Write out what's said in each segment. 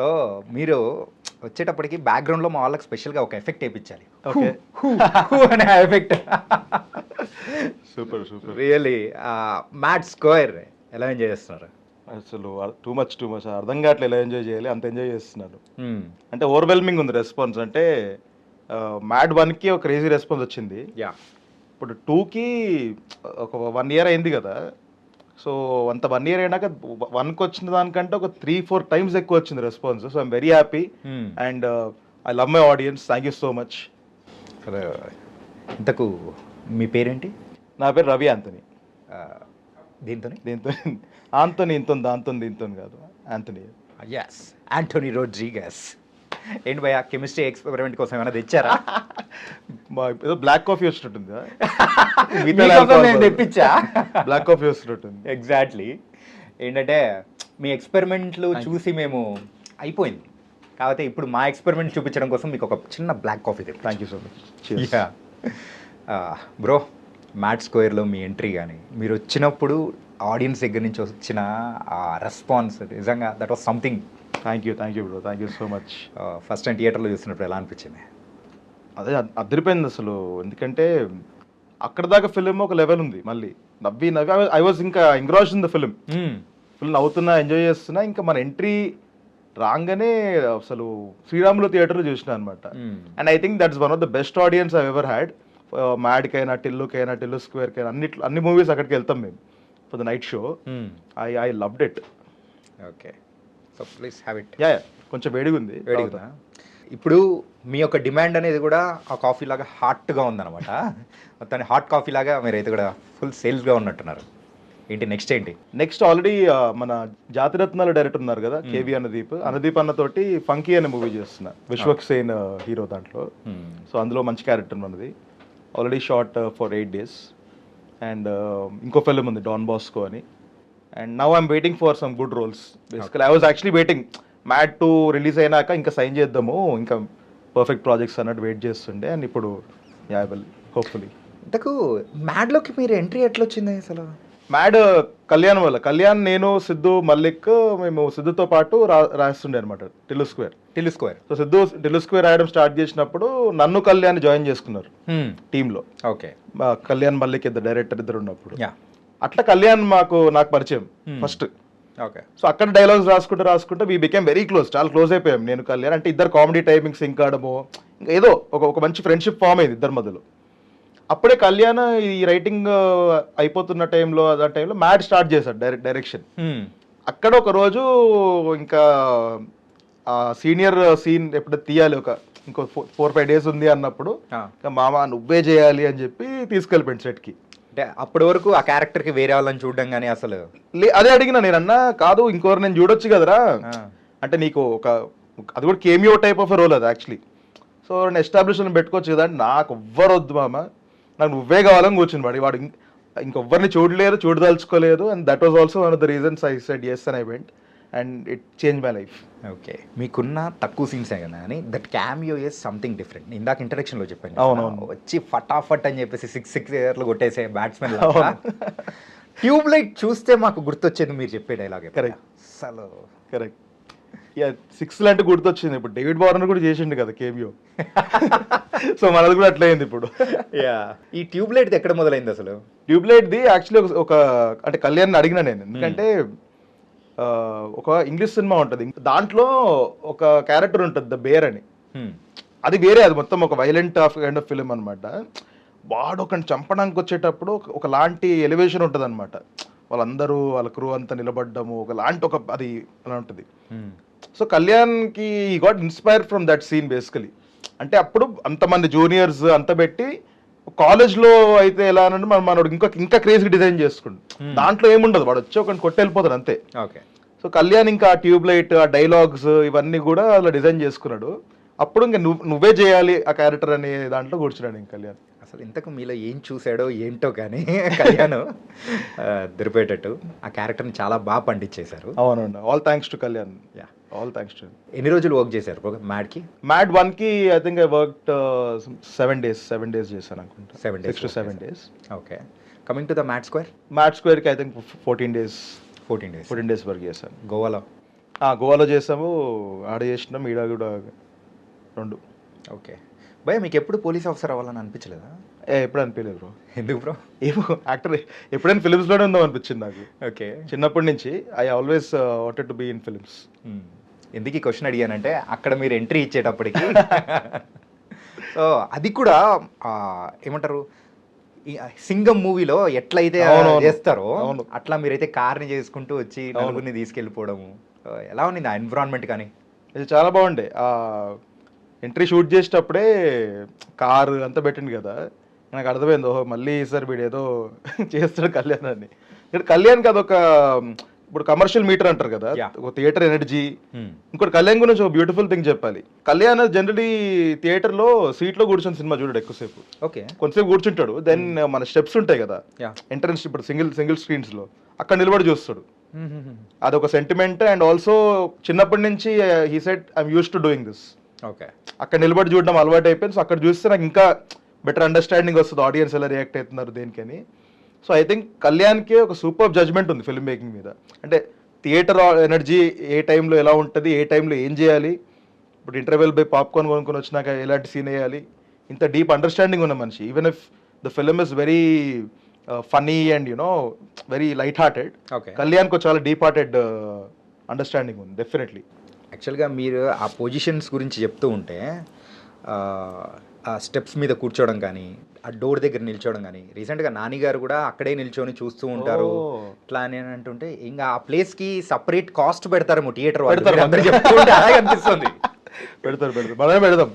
So మీరు వచ్చేటప్పటికి బ్యాక్గ్రౌండ్లో మా వాళ్ళకి స్పెషల్గా ఒక ఎఫెక్ట్ వేయించాలి. ఓకే. అనే effect super super. Really Mad Square ఎలా ఎంజాయ్ చేస్తున్నారు? అసలు టూ మచ్ అర్థం కావట్లేదు ఎలా ఎంజాయ్ చేయాలి, అంత ఎంజాయ్ చేస్తున్నాను. అంటే ఓవర్వెల్మింగ్ ఉంది రెస్పాన్స్. అంటే మ్యాడ్ 1కి ఒక క్రేజీ రెస్పాన్స్ వచ్చింది. యా, ఇప్పుడు 2కి ఒక 1 year అయింది కదా. సో అంత 1 year అయినాక 1కి వచ్చిన దానికంటే ఒక 3-4 times ఎక్కువ వచ్చింది response. So I'm very happy and I love my audience. Thank you so much. ఇంతకు మీ పేరేంటి? నా పేరు రవి ఆంథనీ. దీంతో ఆంథనీ దాంతో దీంతో కాదు, ఆంథనీ. Yes, Anthony Rodrigues. ఏంటి భయ్యా, కెమిస్ట్రీ ఎక్స్పెరిమెంట్ కోసం ఏమైనా తెచ్చారా? ఏదో బ్లాక్ కాఫీ వచ్చినట్టుంది. నేను తెప్పించా. బ్లాక్ కాఫీ వస్తున్నట్టుంది. ఎగ్జాక్ట్లీ. ఏంటంటే మీ ఎక్స్పెరిమెంట్లు చూసి మేము అయిపోయింది, కాకపోతే ఇప్పుడు మా ఎక్స్పెరిమెంట్ చూపించడం కోసం మీకు ఒక చిన్న బ్లాక్ కాఫీ తెప్పి. Thank you so much. Bro, Mad స్క్వేర్లో మీ ఎంట్రీ కానీ మీరు వచ్చినప్పుడు ఆడియన్స్ దగ్గర నుంచి వచ్చిన ఆ రెస్పాన్స్ నిజంగా that was something. Thank you bro, thank you so much. First time థియేటర్లో చూసినప్పుడు ఎలా అనిపించింది? అదే అదిరిపోయింది అసలు. ఎందుకంటే అక్కడ దాకా ఫిలిం ఒక లెవెల్ ఉంది, మళ్ళీ నవ్వి ఐ వాజ్ ఇంకా engrossed in the film. Full నవ్వుతున్నా, ఎంజాయ్ చేస్తున్నా. ఇంకా మన ఎంట్రీ రాగానే అసలు శ్రీరాములు థియేటర్లో చూసిన అనమాట. And I think that's one of the best audience I ever had. మ్యాడ్కైనా, టిల్లు స్క్వేర్కైనా, అన్ని మూవీస్ అక్కడికి వెళ్తాం మేము for the night show. I loved it. Okay, so please have it. Yeah, కొంచెం వేడిగా ఉంది. ఇప్పుడు మీ యొక్క డిమాండ్ అనేది కూడా ఆ కాఫీ లాగా హాట్గా ఉందన్నమాట. మొత్తాన్ని హాట్ కాఫీ లాగా మీరైతే కూడా ఫుల్ సేల్స్గా ఉన్నట్టున్నారు. ఏంటి నెక్స్ట్ ఏంటి? నెక్స్ట్ ఆల్రెడీ మన జాతిరత్నాలు డైరెక్టర్ ఉన్నారు కదా, కేవీ అనుదీప్ అన్నతోటి ఫంకీ అనే మూవీ చేస్తున్నా. విశ్వక్ సేన్ హీరో దాంట్లో. సో అందులో మంచి క్యారెక్టర్ ఉన్నది. Already shot for 8 days. And ఇంకో ఫిల్మ్ ఉంది డాన్ బాస్కో అని. And now I'm waiting for some good roles. Basically I was actually waiting Mad 2 release అయినాక ఇంకా సైన్ చేద్దాము, ఇంకా పర్ఫెక్ట్ ప్రాజెక్ట్స్ అన్నట్టు వెయిట్ చేస్తుండే. అండ్ ఇప్పుడు యా విల్ హోప్ఫుల్లీ. ఇంతకు మ్యాడ్లోకి మీరు ఎంట్రీ ఎట్లా వచ్చింది అసలు? మ్యాడ్ కళ్యాణ్, నేను, సిద్ధు, మల్లిక్, మేము సిద్ధుతో పాటు రాస్తుండే అనమాట Tillu square. So Siddhu Tillu square రాయడం స్టార్ట్ చేసినప్పుడు నన్ను కళ్యాణ్ జాయిన్ చేసుకున్నారు టీంలో. ఓకే, కళ్యాణ్, మల్లిక్ ఇద్దరు డైరెక్టర్ ఇద్దరు ఉన్నప్పుడు. అట్లా నాకు పరిచయం ఫస్ట్. ఓకే, సో అక్కడ డైలాగ్స్ రాసుకుంటే వీ బికేమ్ వెరీ క్లోజ్. చాలా క్లోజ్ అయిపోయాం నేను కళ్యాణ్. అంటే ఇద్దరు కామెడీ టైమింగ్స్ సింక్ అవడము, ఇంకా ఏదో ఒక మంచి ఫ్రెండ్షిప్ ఫామ్ అయింది ఇద్దరి మధ్యలో. అప్పుడే కళ్యాణ్ ఈ రైటింగ్ అయిపోతున్న టైంలో మ్యాడ్ స్టార్ట్ చేశాడు డైరెక్షన్. అక్కడ ఒక రోజు ఇంకా ఆ సీనియర్ సీన్ ఎప్పుడైతే తీయాలి, ఇంకో 4-5 days ఉంది అన్నప్పుడు, మామ నువ్వే చేయాలి అని చెప్పి తీసుకెళ్ళిపోయింది సెట్కి. అంటే అప్పటి వరకు ఆ క్యారెక్టర్కి వేరే వాళ్ళని చూడడం కానీ అసలు అదే అడిగినా నేను. అన్నా కాదు, ఇంకోరు నేను చూడొచ్చు కదరా అంటే, నీకు అది కూడా కేమియో టైప్ ఆఫ్ రోల్ అది యాక్చువల్లీ. సో నేను ఎస్టాబ్లిష్మెంట్ పెట్టుకోవచ్చు కదా అంటే, నాకు ఎవ్వరు వద్దు మామ, నాకు నువ్వే కావాలని కూర్చుని వాడు ఇంకొవ్వరిని చూడదలుచుకోలేదు. And that was also one of the reasons I said yes and I went and it changed my life. Okay, మీకున్న తక్కువ సీన్సే కదా అని that cameo is something different. ఇందాక ఇంట్రడక్షన్లో చెప్పాను. అవునవును, వచ్చి ఫటాఫట్ అని చెప్పేసి 6 years కొట్టేసే బ్యాట్స్మెన్. ట్యూబ్ లైట్ చూస్తే మాకు గుర్తొచ్చేది మీరు చెప్పే డైలాగ్. కరెక్ట్, అసలు కరెక్ట్. యా, 6 అంటే గుర్తొచ్చింది. ఇప్పుడు డేవిడ్ వార్నర్ కూడా చేసిండు కదా కేమియో. సో మనది కూడా అట్లా అయింది ఇప్పుడు. యా, ఈ ట్యూబ్ లైట్ ఎక్కడ మొదలైంది అసలు? ట్యూబ్ లైట్ది యాక్చువల్లీ అంటే కళ్యాణ్ అడిగినా నేను, ఎందుకంటే ఒక ఇంగ్లీష్ సినిమా ఉంటుంది, దాంట్లో ఒక క్యారెక్టర్ ఉంటుంది ద బేర్ అని. అది వేరే, అది మొత్తం ఒక వైలెంట్ కైండ్ ఆఫ్ ఫిలిం అనమాట. వాడు ఒకని చంపడానికి వచ్చేటప్పుడు ఒకలాంటి ఎలివేషన్ ఉంటుంది అనమాట. వాళ్ళందరూ వాళ్ళ క్రూ అంతా నిలబడ్డము ఒకలాంటి అది అలా ఉంటుంది. సో కళ్యాణ్కి ఈ got inspire from that scene basically. అంటే అప్పుడు అంతమంది జూనియర్స్ అంత పెట్టి కాలేజ్లో అయితే ఎలా అంటే మనోడు ఇంకా క్రేజీ డిజైన్ చేసుకుంటు. దాంట్లో ఏముండదు, వాడు వచ్చి ఒకటి కొట్టి వెళ్ళిపోతాడు అంతే. ఓకే, సో కళ్యాణ్ ఇంకా ట్యూబ్ లైట్, ఆ డైలాగ్స్ ఇవన్నీ కూడా అలా డిజైన్ చేసుకున్నాడు. అప్పుడు ఇంకా నువ్వే చేయాలి ఆ క్యారెక్టర్ అనే దాంట్లో కూర్చున్నాడు ఇంకా కళ్యాణ్. అసలు ఇంతకు మీలో ఏం చూసాడో ఏంటో కానీ కళ్యాణ్ దొరిపోయేటట్టు ఆ క్యారెక్టర్ని చాలా బాగా పండించేశారు. అవునండి, all thanks to Kalyan. Yeah, all thanks to. ఎన్ని రోజులు వర్క్ చేశారు మ్యాడ్కి? మ్యాడ్ 1కి I think I worked 7 days చేశాను అనుకుంటా. 6 to 7 days. Okay, coming to the Mad స్క్వేర్కి ఐ థింక్ 14 days వర్క్ చేశాను. గోవాలో గోవాలో చేసాము, ఆడ చేసినాం, ఈడ కూడా 2. ఓకే. భయ మీకు ఎప్పుడు పోలీస్ ఆఫీసర్ అవ్వాలని అనిపించలేదా? ఎప్పుడు అనిపించలేదు బ్రో. ఎందుకు బ్రో? ఏమో యాక్టర్ ఎప్పుడైనా ఫిలిమ్స్లోనే ఉందాం అనిపించింది నాకు. ఓకే. చిన్నప్పటి నుంచి I always wanted to be in films. ఎందుకు ఈ క్వశ్చన్ అడిగానంటే అక్కడ మీరు ఎంట్రీ ఇచ్చేటప్పటికి సో అది కూడా ఏమంటారు, ఈ సింగం మూవీలో ఎట్లయితే చేస్తారో అట్లా మీరైతే కార్ని చేసుకుంటూ వచ్చి నలుగురిని తీసుకెళ్ళిపోవడము, ఎలా ఉంది ఆ ఎన్విరాన్మెంట్? కానీ ఇది చాలా బాగుండే. ఎంట్రీ షూట్ చేసేటప్పుడే కారు అంతా పెట్టింది కదా, నాకు అర్థమైంది ఓహో మళ్ళీ ఈసారి వీడు ఏదో చేస్తాడు కళ్యాణ్ అని. ఇక్కడ కళ్యాణ్కి అదొక ఇప్పుడు కమర్షియల్ మీటర్ అంటారు కదా, ఒక థియేటర్ ఎనర్జీ. ఇంకోటి కళ్యాణ్ గురించి ఒక బ్యూటిఫుల్ థింగ్ చెప్పాలి. కళ్యాణ్ జనరలీ థియేటర్లో సీట్లో కూర్చొని సినిమా చూడడు ఎక్కువసేపు. ఓకే. కొంతసేపు కూర్చుంటాడు, దెన్ మన స్టెప్స్ ఉంటాయి కదా ఎంట్రన్స్, ఇప్పుడు సింగిల్ స్క్రీన్స్లో అక్కడ నిలబడి చూస్తాడు. అదొక సెంటిమెంట్. అండ్ ఆల్సో చిన్నప్పటి నుంచి he said I'm use to doing this. Okay. అక్కడ నిలబడి చూడడం అలవాటు అయిపోయింది. సో అక్కడ చూస్తే నాకు ఇంకా బెటర్ అండర్స్టాండింగ్ వస్తుంది ఆడియన్స్ ఎలా రియాక్ట్ అవుతున్నారు దేనికని. సో ఐ థింక్ కళ్యాణ్కి ఒక సూపర్ జడ్జ్మెంట్ ఉంది ఫిల్మ్ మేకింగ్ మీద. అంటే థియేటర్ ఎనర్జీ ఏ టైంలో ఎలా ఉంటుంది, ఏ టైంలో ఏం చేయాలి, ఇప్పుడు ఇంటర్వెల్ బై పాప్కార్న్ కొనుక్కొని వచ్చినాక ఎలాంటి సీన్ వేయాలి, ఇంత డీప్ అండర్స్టాండింగ్ ఉన్న మనిషి. Even if the film is very funny and you know very light hearted, కళ్యాణ్కి చాలా డీప్ హార్టెడ్ అండర్స్టాండింగ్ ఉంది డెఫినెట్లీ. యాక్చువల్గా మీరు ఆ పొజిషన్స్ గురించి చెప్తూ ఉంటే ఆ స్టెప్స్ మీద కూర్చోవడం కానీ, ఆ డోర్ దగ్గర నిల్చోవడం కానీ, రీసెంట్గా నాని గారు కూడా అక్కడే నిల్చొని చూస్తూ ఉంటారు ఇట్లా అని అంటుంటే, ఇంకా ఆ ప్లేస్కి సపరేట్ కాస్ట్ పెడతారేమో థియేటర్ వాళ్ళు చెప్తూ ఉంటే అలాగే అనిపిస్తుంది. పెడతారు మనమే పెడదాం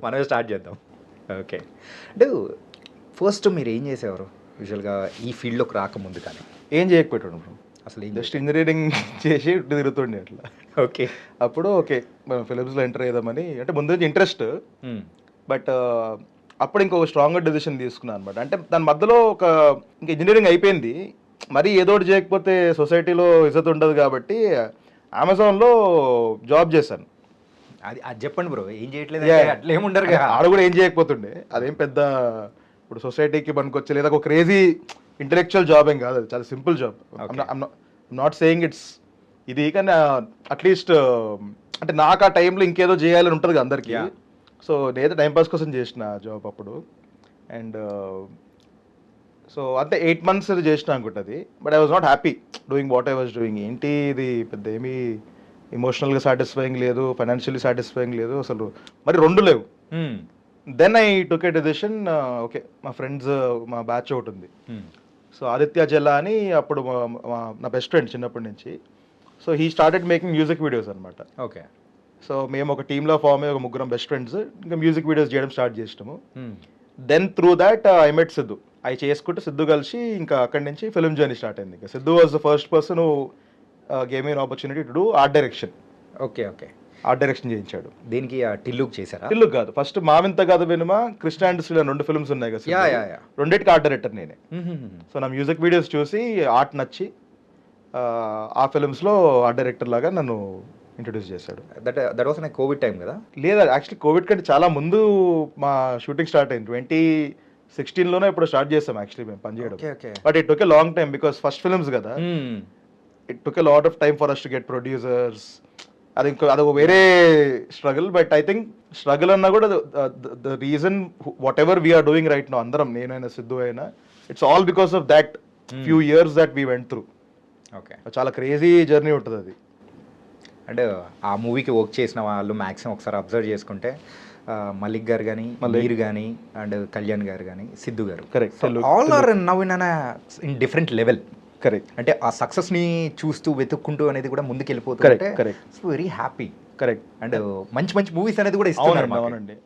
మనమే స్టార్ట్ చేద్దాం. ఓకే. అంటే ఫస్ట్ మీరు ఏం చేసేవారు యూజువల్గా ఈ ఫీల్డ్లోకి రాకముందు? కానీ ఏం చేయకపోయాడు అసలు, జస్ట్ ఇంజనీరింగ్ చేసి తిరుగుతుండే అట్లా. ఓకే. అప్పుడు ఓకే మనం ఫిలిమ్స్లో ఎంటర్ అయ్యామని, అంటే ముందు నుంచి ఇంట్రెస్ట్, బట్ అప్పుడు ఇంకొక స్ట్రాంగర్ డెసిషన్ తీసుకున్నాను అనమాట. అంటే దాని మధ్యలో ఇంకా ఇంజనీరింగ్ అయిపోయింది, మరీ ఏదో ఒకటి చేయకపోతే సొసైటీలో ఇజ్జత్ ఉండదు కాబట్టి అమెజాన్లో జాబ్ చేశాను. అది చెప్పండి బ్రో, ఏం చేయట్లేదు అట్లా ఏముండరు కదా. ఆడ కూడా ఏం చేయకపోతుండే, అదేం పెద్ద ఇప్పుడు సొసైటీకి పనికొచ్చే లేదా ఒక క్రేజీ ఇంటెలెక్చువల్ జాబ్ ఏం కాదు, అది చాలా simple job. Not saying it's ఇది, కానీ అట్లీస్ట్ అంటే నాకు ఆ టైంలో ఇంకేదో చేయాలని ఉంటుంది కదా అందరికీ. సో నేనైతే టైంపాస్ కోసం చేసిన జాబ్ అప్పుడు. అండ్ సో అంతే 8 months అది చేసిన అనుకుంటుంది. But I was not happy doing what I was doing. ఏంటి ఇది పెద్ద ఏమీ ఎమోషనల్గా సాటిస్ఫైయింగ్ లేదు, ఫైనాన్షియల్లీ సాటిస్ఫైయింగ్ లేదు, అసలు మరి 2 లేవు. Then I took a decision. Okay, మా ఫ్రెండ్స్ మా బ్యాచ్ ఒకటి ఉంది, సో ఆదిత్య జల్లా అని, అప్పుడు నా బెస్ట్ ఫ్రెండ్ చిన్నప్పటి నుంచి. So he started making music videos అనమాట. ఓకే. సో మేము ఒక టీంలో ఫామ్ అయ్యి ఒక 3 బెస్ట్ ఫ్రెండ్స్ ఇంకా మ్యూజిక్ వీడియోస్ చేయడం స్టార్ట్ చేసినాము. Then through that I met Siddhu. అవి చేసుకుంటే సిద్ధు కలిసి ఇంకా అక్కడి నుంచి ఫిల్మ్ జర్నీ స్టార్ట్ అయింది. ఇంకా Siddhu was the first person who gave me an opportunity to do art direction. Okay. Okay. Art direction చేయించాడు. దీనికి టిల్లుక్ చేశారా? టిల్లుక్ కాదు, ఫస్ట్ మావింత కాదు వినుమ, కృష్ణ అండ్ శ్రీల 2 ఫిల్మ్స్ ఉన్నాయి కదా, రెండింటికి ఆర్ట్ డైరెక్టర్ నేనే. సో నా మ్యూజిక్ వీడియోస్ చూసి ఆర్ట్ నచ్చి ఆ ఫిల్మ్స్లో ఆర్ట్ డైరెక్టర్ లాగా నన్ను ఇంట్రొడ్యూస్ చేశాడు. దట్ వాస్ కోవిడ్ టైం కదా? లేదా యాక్చువల్లీ కోవిడ్ కంటే చాలా ముందు మా షూటింగ్ స్టార్ట్ అయింది. 2016లోనే ఇప్పుడు స్టార్ట్ చేస్తాం యాక్చువల్లీ మేము పనిచేయడం. But it took a long time because first films కదా, it took a lot of time for us to get producers. అదొక వేరే struggle. But I think struggle అన్నా కూడా the reason whatever we're doing right now, అందరం నేనైనా సిద్ధు అయినా, it's all because of that few years that we went through. Okay. చాలా crazy journey ఉంటుంది అది. అంటే ఆ మూవీకి వర్క్ చేసిన వాళ్ళు మ్యాక్సిమం ఒకసారి అబ్జర్వ్ చేసుకుంటే మలిక్ గారు కానీ, మీరు కానీ, అండ్ కళ్యాణ్ గారు కానీ, సిద్ధు గారు, correct, all are now in different level. Correct. అంటే ఆ సక్సెస్ ని చూస్తూ వెతుక్కుంటూ అనేది కూడా ముందుకు వెళ్ళిపోతుంది. Correct. Very happy. Correct. And మంచి మంచి మూవీస్ అనేది కూడా ఇస్తున్నారు. అవునండి.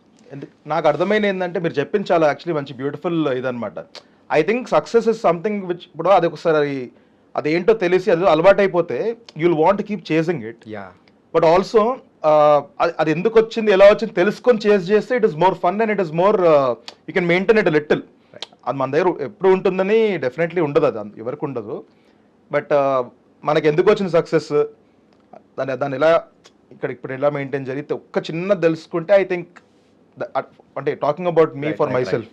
నాకు అర్థమైంది ఏంటంటే మీరు చెప్పింది చాలా యాక్చువల్లీ మంచి బ్యూటిఫుల్ ఇదనమాట. I think success is something which ఇప్పుడు అది ఒకసారి అదేంటో తెలిసి అది అలవాటు అయిపోతే you will want keep chasing it. But also అది ఎందుకు వచ్చింది, ఎలా వచ్చింది తెలుసుకొని చేస్తే it is more fun and it is more you can maintain it little. అది మన దగ్గర ఎప్పుడు ఉంటుందని డెఫినెట్లీ ఉండదు, అది ఎవరికి ఉండదు. బట్ మనకి ఎందుకు వచ్చింది సక్సెస్, దాన్ని ఎలా ఇప్పుడు ఎలా మెయింటైన్ జరిగితే ఒక్క చిన్న తెలుసుకుంటే ఐ థింక్ అంటే talking about me for my self.